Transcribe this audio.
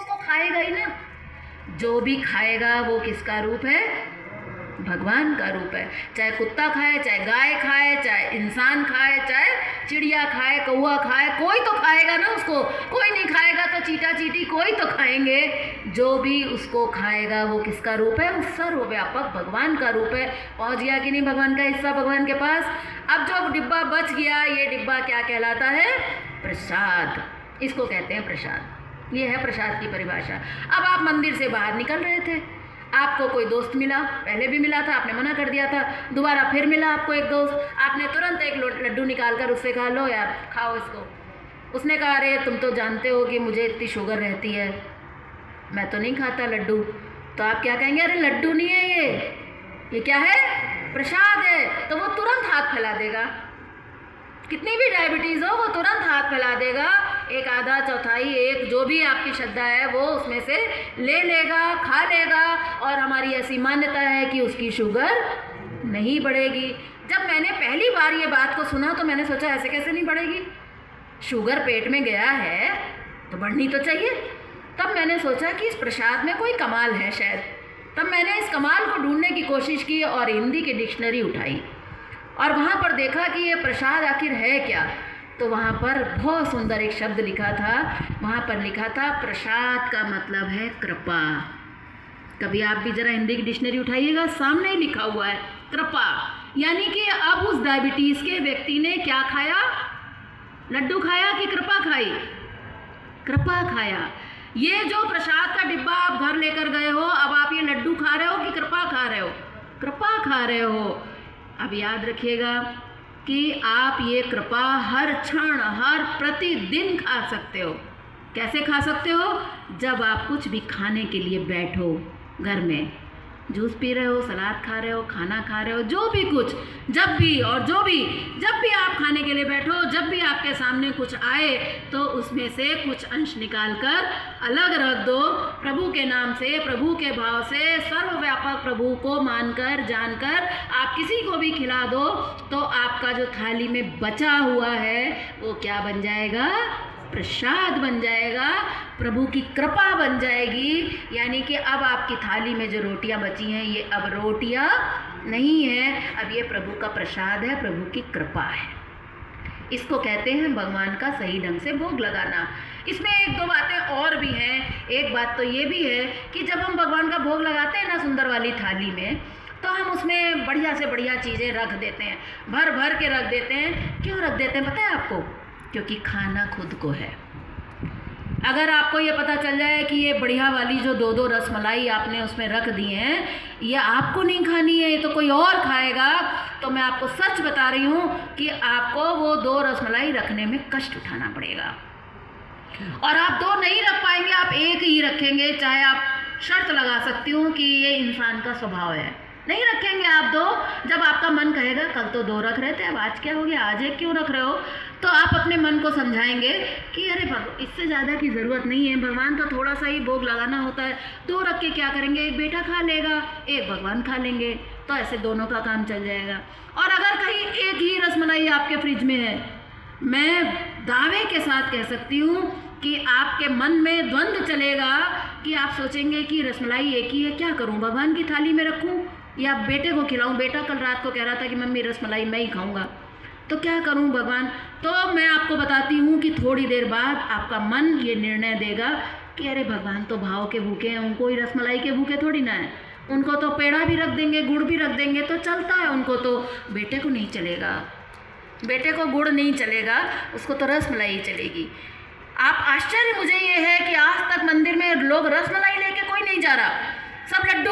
उसको खाएगा ही ना। जो भी खाएगा वो किसका रूप है? भगवान का रूप है। चाहे कुत्ता खाए, चाहे गाय खाए, चाहे इंसान खाए, चाहे चिड़िया खाए, कौवा खाए, कोई तो खाएगा ना उसको। कोई नहीं खाएगा तो चीटा चीटी कोई तो खाएंगे। जो भी उसको खाएगा वो किसका रूप है? उस सर्वव्यापक भगवान का रूप है। पहुंच गया कि नहीं भगवान का हिस्सा भगवान के पास? अब जो डिब्बा बच गया, ये डिब्बा क्या कहलाता है? प्रसाद। इसको कहते हैं प्रसाद। ये है प्रसाद की परिभाषा। अब आप मंदिर से बाहर निकल रहे थे, आपको कोई दोस्त मिला, पहले भी मिला था, आपने मना कर दिया था, दोबारा फिर मिला आपको एक दोस्त, आपने तुरंत एक लड्डू निकाल कर उससे कहा, लो यार खाओ इसको। उसने कहा, अरे तुम तो जानते हो कि मुझे इतनी शुगर रहती है, मैं तो नहीं खाता लड्डू। तो आप क्या कहेंगे? अरे लड्डू नहीं है ये क्या है? प्रसाद है। तो वो तुरंत हाथ फैला देगा। कितनी भी डायबिटीज़ हो वो तुरंत हाथ फैला देगा। एक आधा चौथाई एक जो भी आपकी श्रद्धा है वो उसमें से ले लेगा, खा लेगा। और हमारी ऐसी मान्यता है कि उसकी शुगर नहीं बढ़ेगी। जब मैंने पहली बार ये बात को सुना तो मैंने सोचा ऐसे कैसे नहीं बढ़ेगी? शुगर पेट में गया है तो बढ़नी तो चाहिए। तब मैंने सोचा कि इस प्रसाद में कोई कमाल है शायद। तब मैंने इस कमाल को ढूंढने की कोशिश की और हिंदी की डिक्शनरी उठाई और वहाँ पर देखा कि ये प्रसाद आखिर है क्या। तो वहाँ पर बहुत सुंदर एक शब्द लिखा था। वहाँ पर लिखा था प्रसाद का मतलब है कृपा। कभी आप भी ज़रा हिंदी की डिक्शनरी उठाइएगा, सामने ही लिखा हुआ है कृपा। यानी कि अब उस डायबिटीज़ के व्यक्ति ने क्या खाया? लड्डू खाया कि कृपा खाई? कृपा खाया। ये जो प्रसाद का डिब्बा आप घर लेकर गए हो, अब आप ये लड्डू खा रहे हो कि कृपा खा रहे हो? कृपा खा रहे हो। अब याद रखिएगा कि आप ये कृपा हर क्षण हर प्रतिदिन खा सकते हो। कैसे खा सकते हो? जब आप कुछ भी खाने के लिए बैठो, घर में जूस पी रहे हो, सलाद खा रहे हो, खाना खा रहे हो, जो भी कुछ, जब भी आप खाने के लिए बैठो, जब भी आपके सामने कुछ आए तो उसमें से कुछ अंश निकाल कर अलग रख दो। प्रभु के नाम से, प्रभु के भाव से, सर्वव्यापक प्रभु को मानकर जानकर आप किसी को भी खिला दो तो आपका जो थाली में बचा हुआ है वो क्या बन जाएगा? प्रसाद बन जाएगा, प्रभु की कृपा बन जाएगी। यानी कि अब आपकी थाली में जो रोटियां बची हैं ये अब रोटियां नहीं है, अब ये प्रभु का प्रसाद है, प्रभु की कृपा है। इसको कहते हैं भगवान का सही ढंग से भोग लगाना। इसमें एक दो बातें और भी हैं। एक बात तो ये भी है कि जब हम भगवान का भोग लगाते हैं ना सुंदर वाली थाली में, तो हम उसमें बढ़िया से बढ़िया चीज़ें रख देते हैं, भर भर के रख देते हैं। क्यों रख देते हैं पता है आपको? क्योंकि खाना खुद को है। अगर आपको ये पता चल जाए कि ये बढ़िया वाली जो दो दो रसमलाई आपने उसमें रख दी हैं, ये आपको नहीं खानी है, ये तो कोई और खाएगा, तो मैं आपको सच बता रही हूँ कि आपको वो दो रसमलाई रखने में कष्ट उठाना पड़ेगा। और आप दो नहीं रख पाएंगे, आप एक ही रखेंगे। चाहे आप शर्त लगा सकती हूँ कि ये इंसान का स्वभाव है, नहीं रखेंगे आप दो। जब आपका मन कहेगा कल तो दो रख रहे थे, अब आज क्या हो गया, आज एक क्यों रख रहे हो, तो आप अपने मन को समझाएंगे कि अरे इससे ज़्यादा की ज़रूरत नहीं है, भगवान तो थोड़ा सा ही भोग लगाना होता है, दो रख के क्या करेंगे, एक बेटा खा लेगा, एक भगवान खा लेंगे, तो ऐसे दोनों का काम चल जाएगा। और अगर कहीं एक ही रसमलाई आपके फ्रिज में है, मैं दावे के साथ कह सकती हूँ कि आपके मन में द्वंद्व चलेगा कि आप सोचेंगे कि रसमलाई एक ही है, क्या करूँ, भगवान की थाली में रखूँ या बेटे को खिलाऊं? बेटा कल रात को कह रहा था कि मम्मी रसमलाई मैं ही खाऊंगा, तो क्या करूं भगवान? तो मैं आपको बताती हूँ कि थोड़ी देर बाद आपका मन ये निर्णय देगा कि अरे भगवान तो भाव के भूखे हैं, उनको ही रसमलाई के भूखे थोड़ी ना है, उनको तो पेड़ा भी रख देंगे, गुड़ भी रख देंगे तो चलता है उनको, तो बेटे को नहीं चलेगा, बेटे को गुड़ नहीं चलेगा, उसको तो रसमलाई चलेगी। आप आश्चर्य मुझे ये है कि आज तक मंदिर में लोग रसमलाई लेके कोई नहीं जा रहा, सब लड्डू